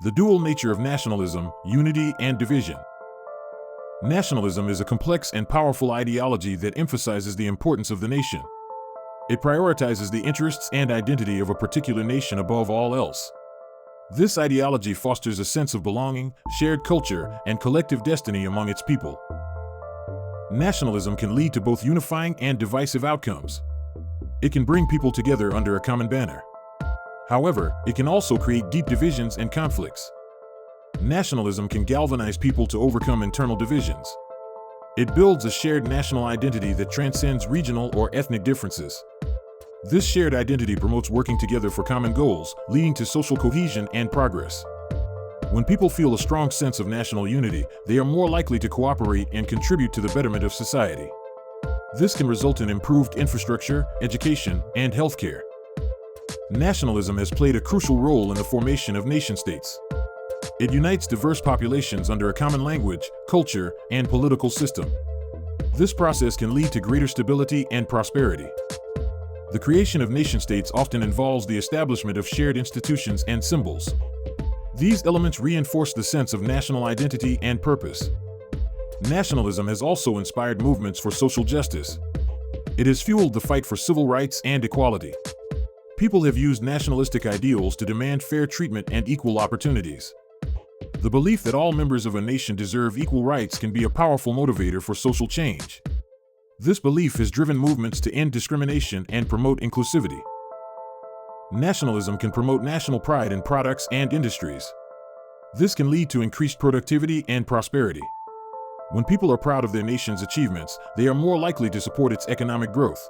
The dual nature of nationalism, unity and division. Nationalism is a complex and powerful ideology that emphasizes the importance of the nation. It prioritizes the interests and identity of a particular nation above all else. This ideology fosters a sense of belonging, shared culture, and collective destiny among its people. Nationalism can lead to both unifying and divisive outcomes. It can bring people together under a common banner. However, it can also create deep divisions and conflicts. Nationalism can galvanize people to overcome internal divisions. It builds a shared national identity that transcends regional or ethnic differences. This shared identity promotes working together for common goals, leading to social cohesion and progress. When people feel a strong sense of national unity, they are more likely to cooperate and contribute to the betterment of society. This can result in improved infrastructure, education, and healthcare. Nationalism has played a crucial role in the formation of nation-states. It unites diverse populations under a common language, culture, and political system. This process can lead to greater stability and prosperity. The creation of nation-states often involves the establishment of shared institutions and symbols. These elements reinforce the sense of national identity and purpose. Nationalism has also inspired movements for social justice. It has fueled the fight for civil rights and equality. People have used nationalistic ideals to demand fair treatment and equal opportunities. The belief that all members of a nation deserve equal rights can be a powerful motivator for social change. This belief has driven movements to end discrimination and promote inclusivity. Nationalism can promote national pride in products and industries. This can lead to increased productivity and prosperity. When people are proud of their nation's achievements, they are more likely to support its economic growth.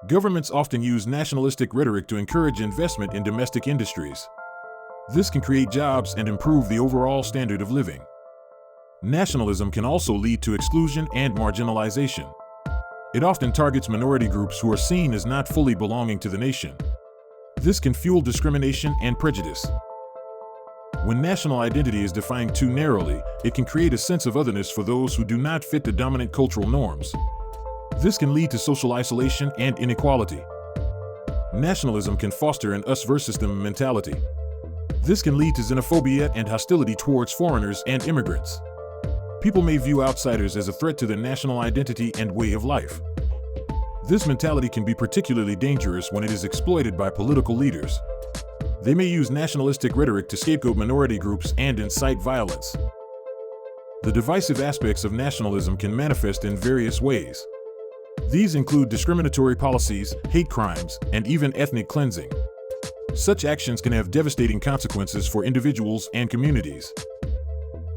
Governments often use nationalistic rhetoric to encourage investment in domestic industries. This can create jobs and improve the overall standard of living. Nationalism can also lead to exclusion and marginalization. It often targets minority groups who are seen as not fully belonging to the nation. This can fuel discrimination and prejudice. When national identity is defined too narrowly, it can create a sense of otherness for those who do not fit the dominant cultural norms. This can lead to social isolation and inequality. Nationalism can foster an us versus them mentality. This can lead to xenophobia and hostility towards foreigners and immigrants. People may view outsiders as a threat to their national identity and way of life. This mentality can be particularly dangerous when it is exploited by political leaders. They may use nationalistic rhetoric to scapegoat minority groups and incite violence. The divisive aspects of nationalism can manifest in various ways. These include discriminatory policies, hate crimes, and even ethnic cleansing. Such actions can have devastating consequences for individuals and communities.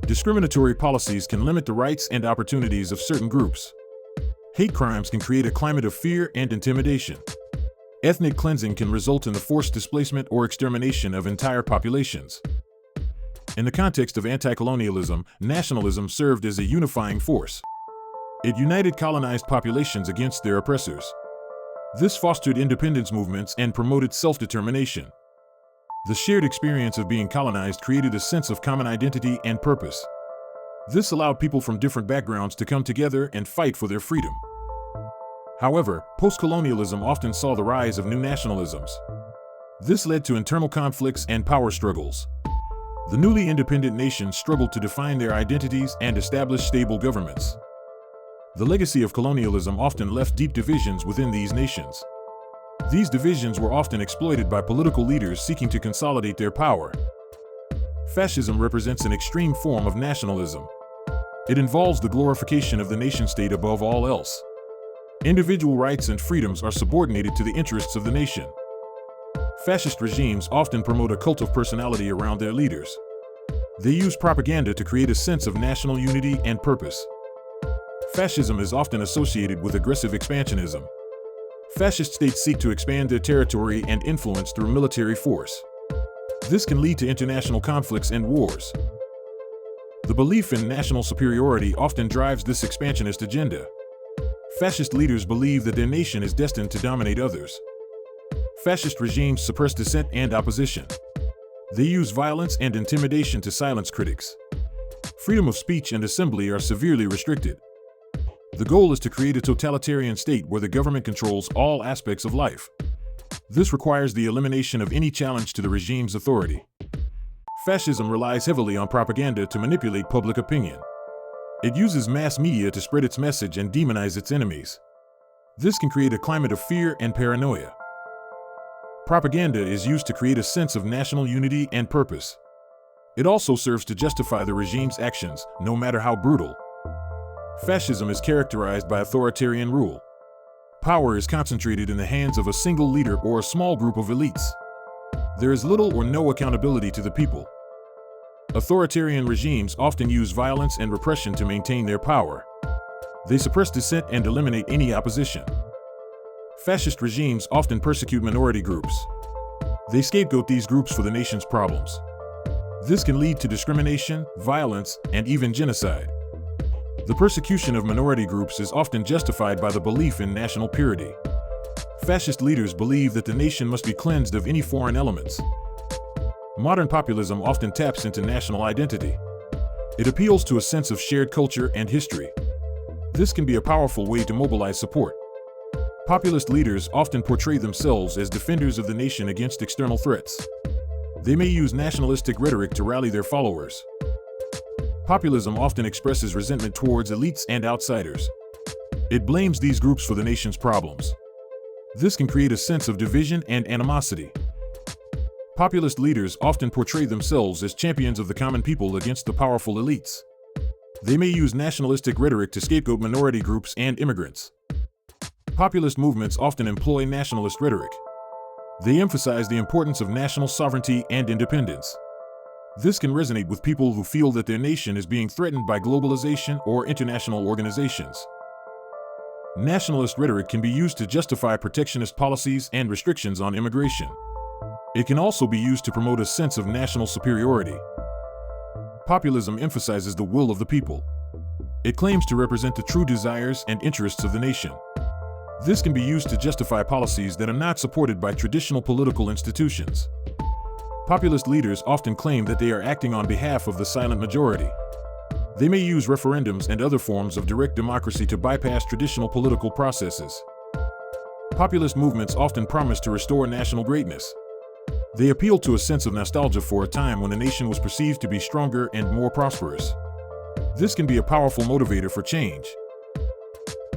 Discriminatory policies can limit the rights and opportunities of certain groups. Hate crimes can create a climate of fear and intimidation. Ethnic cleansing can result in the forced displacement or extermination of entire populations. In the context of anti-colonialism, nationalism served as a unifying force. It united colonized populations against their oppressors. This fostered independence movements and promoted self-determination. The shared experience of being colonized created a sense of common identity and purpose. This allowed people from different backgrounds to come together and fight for their freedom. However, post-colonialism often saw the rise of new nationalisms. This led to internal conflicts and power struggles. The newly independent nations struggled to define their identities and establish stable governments. The legacy of colonialism often left deep divisions within these nations. These divisions were often exploited by political leaders seeking to consolidate their power. Fascism represents an extreme form of nationalism. It involves the glorification of the nation-state above all else. Individual rights and freedoms are subordinated to the interests of the nation. Fascist regimes often promote a cult of personality around their leaders. They use propaganda to create a sense of national unity and purpose. Fascism is often associated with aggressive expansionism. Fascist states seek to expand their territory and influence through military force. This can lead to international conflicts and wars. The belief in national superiority often drives this expansionist agenda. Fascist leaders believe that their nation is destined to dominate others. Fascist regimes suppress dissent and opposition. They use violence and intimidation to silence critics. Freedom of speech and assembly are severely restricted. The goal is to create a totalitarian state where the government controls all aspects of life. This requires the elimination of any challenge to the regime's authority. Fascism relies heavily on propaganda to manipulate public opinion. It uses mass media to spread its message and demonize its enemies. This can create a climate of fear and paranoia. Propaganda is used to create a sense of national unity and purpose. It also serves to justify the regime's actions, no matter how brutal. Fascism is characterized by authoritarian rule. Power is concentrated in the hands of a single leader or a small group of elites. There is little or no accountability to the people. Authoritarian regimes often use violence and repression to maintain their power. They suppress dissent and eliminate any opposition. Fascist regimes often persecute minority groups. They scapegoat these groups for the nation's problems. This can lead to discrimination, violence, and even genocide. The persecution of minority groups is often justified by the belief in national purity. Fascist leaders believe that the nation must be cleansed of any foreign elements. Modern populism often taps into national identity. It appeals to a sense of shared culture and history. This can be a powerful way to mobilize support. Populist leaders often portray themselves as defenders of the nation against external threats. They may use nationalistic rhetoric to rally their followers. Populism often expresses resentment towards elites and outsiders. It blames these groups for the nation's problems. This can create a sense of division and animosity. Populist leaders often portray themselves as champions of the common people against the powerful elites. They may use nationalistic rhetoric to scapegoat minority groups and immigrants. Populist movements often employ nationalist rhetoric. They emphasize the importance of national sovereignty and independence. This can resonate with people who feel that their nation is being threatened by globalization or international organizations. Nationalist rhetoric can be used to justify protectionist policies and restrictions on immigration. It can also be used to promote a sense of national superiority. Populism emphasizes the will of the people. It claims to represent the true desires and interests of the nation. This can be used to justify policies that are not supported by traditional political institutions. Populist leaders often claim that they are acting on behalf of the silent majority. They may use referendums and other forms of direct democracy to bypass traditional political processes. Populist movements often promise to restore national greatness. They appeal to a sense of nostalgia for a time when the nation was perceived to be stronger and more prosperous. This can be a powerful motivator for change.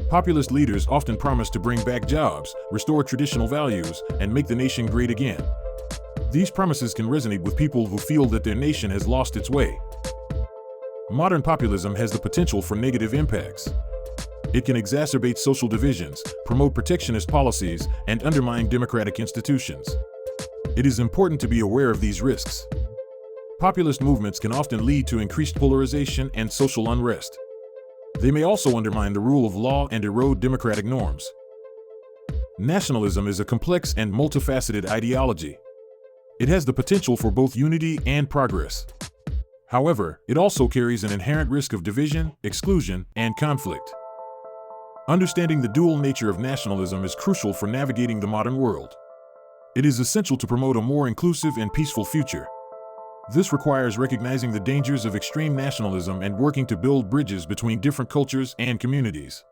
Populist leaders often promise to bring back jobs, restore traditional values, and make the nation great again. These promises can resonate with people who feel that their nation has lost its way. Modern populism has the potential for negative impacts. It can exacerbate social divisions, promote protectionist policies, and undermine democratic institutions. It is important to be aware of these risks. Populist movements can often lead to increased polarization and social unrest. They may also undermine the rule of law and erode democratic norms. Nationalism is a complex and multifaceted ideology. It has the potential for both unity and progress. However, it also carries an inherent risk of division, exclusion, and conflict. Understanding the dual nature of nationalism is crucial for navigating the modern world. It is essential to promote a more inclusive and peaceful future. This requires recognizing the dangers of extreme nationalism and working to build bridges between different cultures and communities.